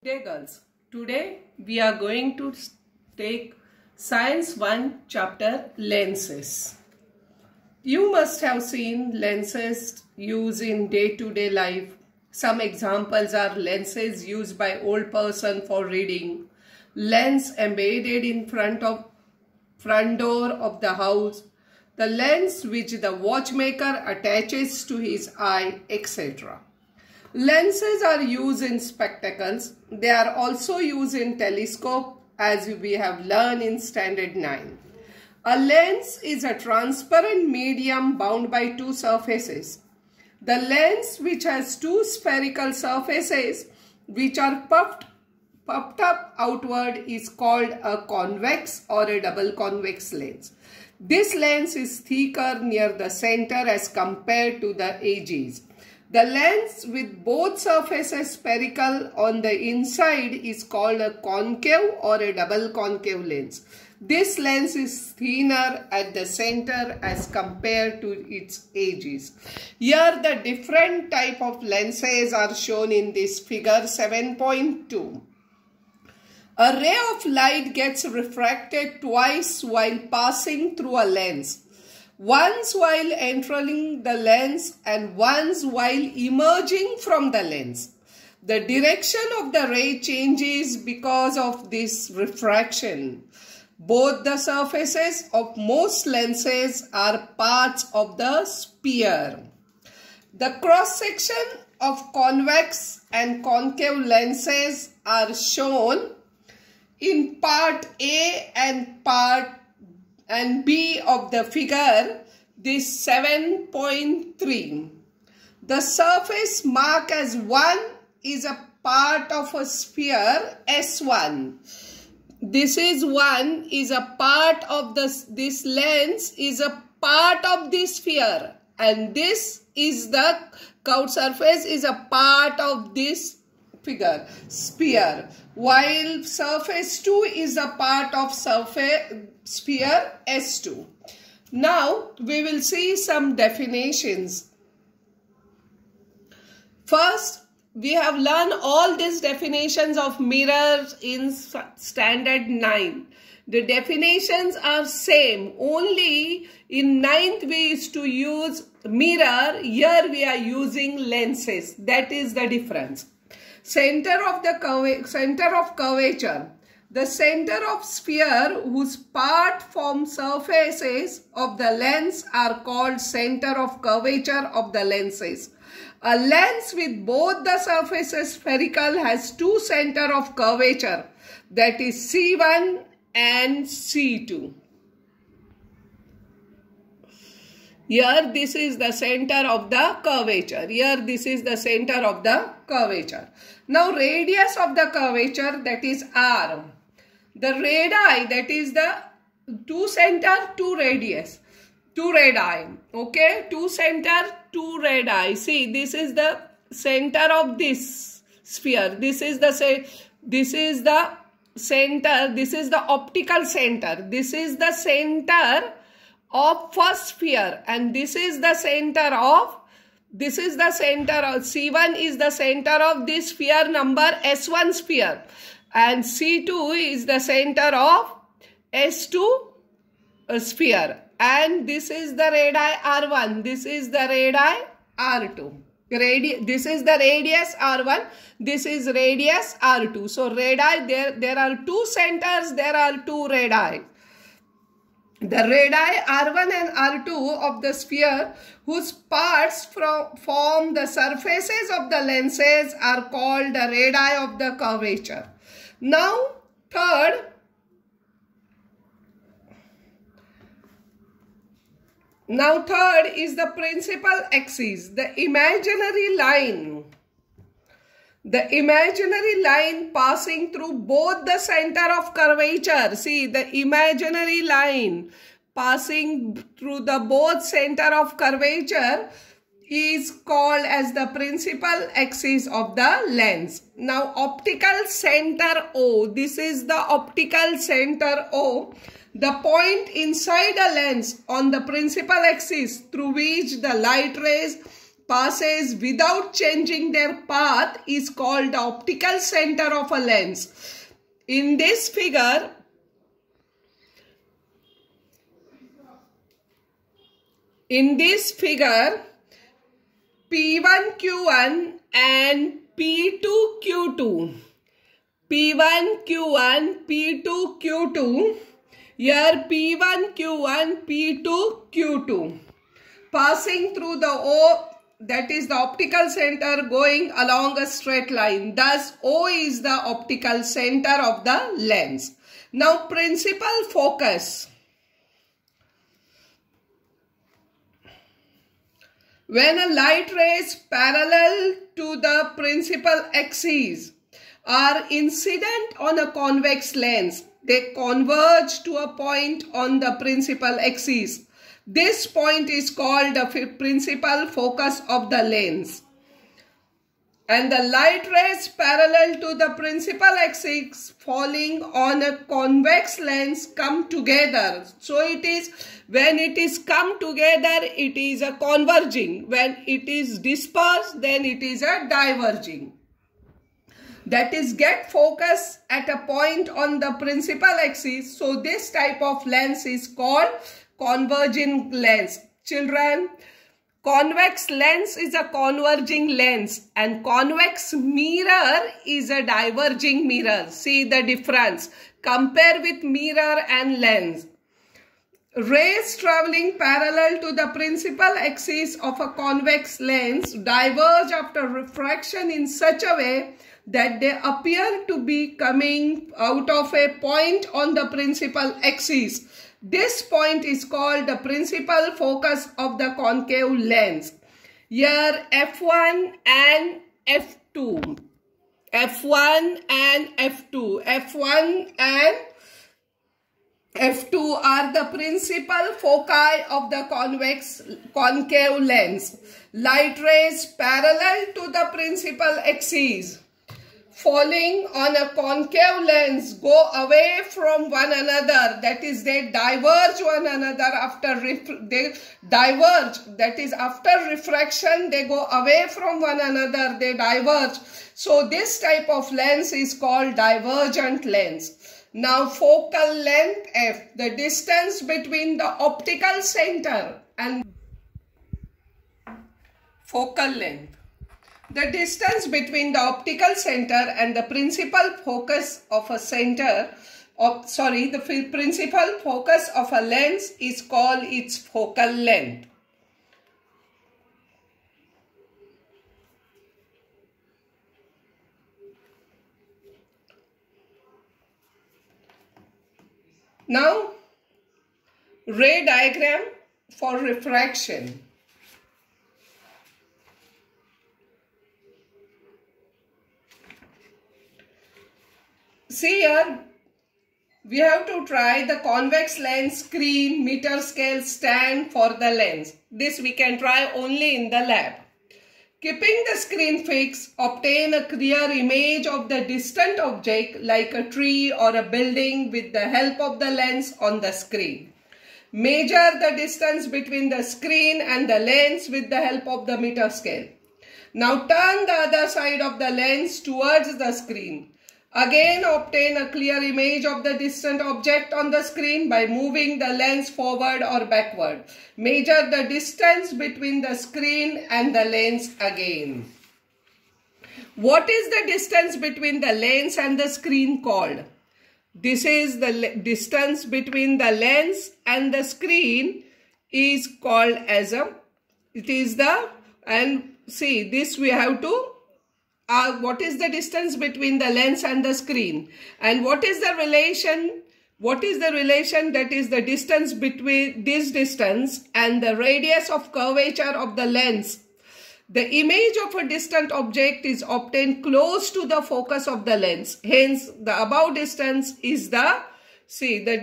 Hey girls, today we are going to take Science 1 chapter lenses. You must have seen lenses used in day-to-day life. Some examples are lenses used by old person for reading, lens embedded in front door of the house, the lens which the watchmaker attaches to his eye, etc. Lenses are used in spectacles. They are also used in telescope, as we have learned in Standard 9. A lens is a transparent medium bound by two surfaces. The lens, which has two spherical surfaces which are puffed up outward, is called a convex or a double convex lens. This lens is thicker near the center as compared to the edges. The lens with both surfaces spherical on the inside is called a concave or a double concave lens. This lens is thinner at the center as compared to its edges. Here the different type of lenses are shown in this figure 7.2. A ray of light gets refracted twice while passing through a lens. Once while entering the lens and once while emerging from the lens. The direction of the ray changes because of this refraction. Both the surfaces of most lenses are parts of the sphere. The cross-section of convex and concave lenses are shown in part A and part B of the figure, this 7.3. The surface marked as 1 is a part of a sphere S1. This is 1 is a part of this lens is a part of this sphere, and this is the curved surface is a part of this sphere, while surface 2 is a part of sphere S2. Now we will see some definitions. First, we have learned all these definitions of mirrors in Standard 9. The definitions are same, only in 9th we used to use mirror, here we are using lenses. That is the difference. Center of curvature. The center of sphere whose part form surfaces of the lens are called center of curvature of the lenses. A lens with both the surfaces spherical has two center of curvature, that is C1 and C2. Here this is the center of the curvature. Here this is the center of the curvature. Now radius of the curvature, that is R. The radii, that is the two center, two radius. Two radii. Okay, two center, two radii. See, this is the center of this sphere. This is the center. This is the optical center. This is the center of first sphere, and this is the center of C1 is the center of this sphere number S1 sphere, and C2 is the center of S2 sphere, and this is the radii R1, this is the radii R2. This is the radius R1, this is radius R2. So radii, there are two centers, there are two radii. The radii R1 and R2 of the sphere whose parts form the surfaces of the lenses are called the radii of the curvature. Now third is the principal axis, the imaginary line. The imaginary line passing through both the center of curvature. See, the imaginary line passing through the both center of curvature is called as the principal axis of the lens. Now, optical center O. This is the optical center O. The point inside a lens on the principal axis through which the light rays passes without changing their path is called the optical center of a lens. In this figure, P1Q1 and P2Q2. P1Q1, P2Q2. Here P1Q1, P2Q2. Passing through the O, that is the optical center, going along a straight line. Thus, O is the optical center of the lens. Now, principal focus. When a light rays parallel to the principal axis are incident on a convex lens, they converge to a point on the principal axis. This point is called the principal focus of the lens. And the light rays parallel to the principal axis falling on a convex lens come together. So it is, when it is come together, it is a converging. When it is dispersed, then it is a diverging. That is, get focus at a point on the principal axis. So this type of lens is called converging lens. Children, convex lens is a converging lens and convex mirror is a diverging mirror. See the difference. Compare with mirror and lens. Rays traveling parallel to the principal axis of a convex lens diverge after refraction in such a way that they appear to be coming out of a point on the principal axis. This point is called the principal focus of the concave lens. Here F1 and F2. F1 and F2. F1 and F2 are the principal foci of the concave lens. Light rays parallel to the principal axis falling on a concave lens go away from one another. That is, they diverge one another after after refraction they go away from one another, they diverge. So this type of lens is called divergent lens. Now focal length F, the distance between the optical center and focal length. The distance between the optical center and the principal focus of a principal focus of a lens is called its focal length. Now, ray diagram for refraction. See here, we have to try the convex lens, screen, meter scale, stand for the lens. This we can try only in the lab. Keeping the screen fixed, obtain a clear image of the distant object like a tree or a building with the help of the lens on the screen. Measure the distance between the screen and the lens with the help of the meter scale. Now turn the other side of the lens towards the screen. Again, obtain a clear image of the distant object on the screen by moving the lens forward or backward. Measure the distance between the screen and the lens again. What is the distance between the lens and the screen called? This is the distance between the lens and the screen is called as see, this we have to what is the distance between the lens and the screen, and what is the relation? That is the distance between this distance and the radius of curvature of the lens. The image of a distant object is obtained close to the focus of the lens. Hence, the above distance is the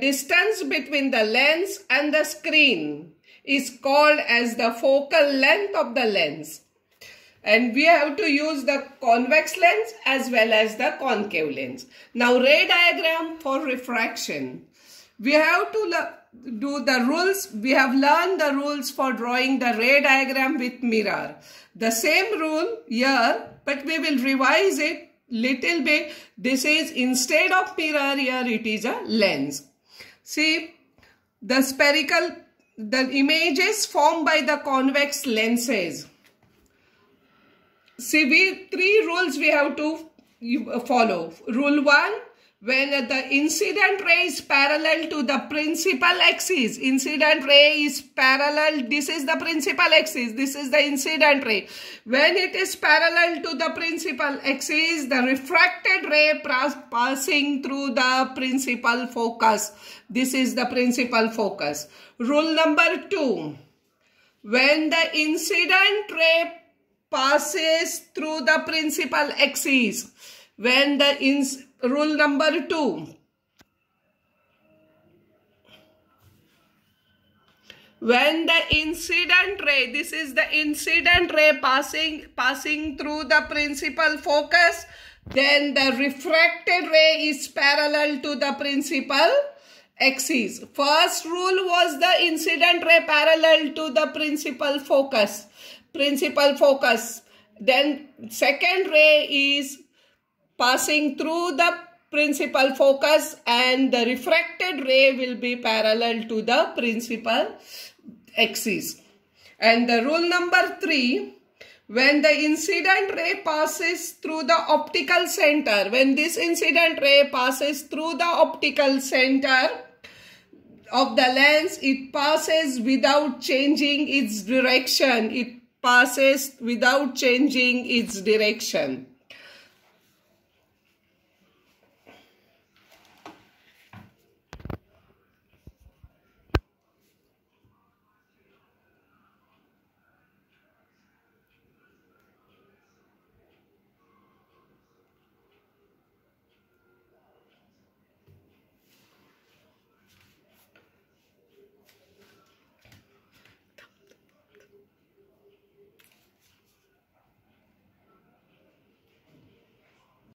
distance between the lens and the screen is called as the focal length of the lens. And we have to use the convex lens as well as the concave lens. Now, ray diagram for refraction. We have to do the rules. We have learned the rules for drawing the ray diagram with mirror. The same rule here, but we will revise it little bit. This is, instead of mirror, here it is a lens. See, the spherical, the images formed by the convex lenses. See, three rules we have to follow. Rule 1, when the incident ray is parallel to the principal axis, incident ray is parallel, this is the principal axis, this is the incident ray. When it is parallel to the principal axis, the refracted ray passing through the principal focus. This is the principal focus. Rule number 2, when the incident ray passes through the principal axis, when the rule number 2, when the incident ray, this is the incident ray passing through the principal focus, then the refracted ray is parallel to the principal axis. First rule was the incident ray parallel to the principal focus. Then second ray is passing through the principal focus, and the refracted ray will be parallel to the principal axis. And the rule number 3, when the incident ray passes through the optical center, when this incident ray passes through the optical center of the lens, it passes without changing its direction. It passes without changing its direction.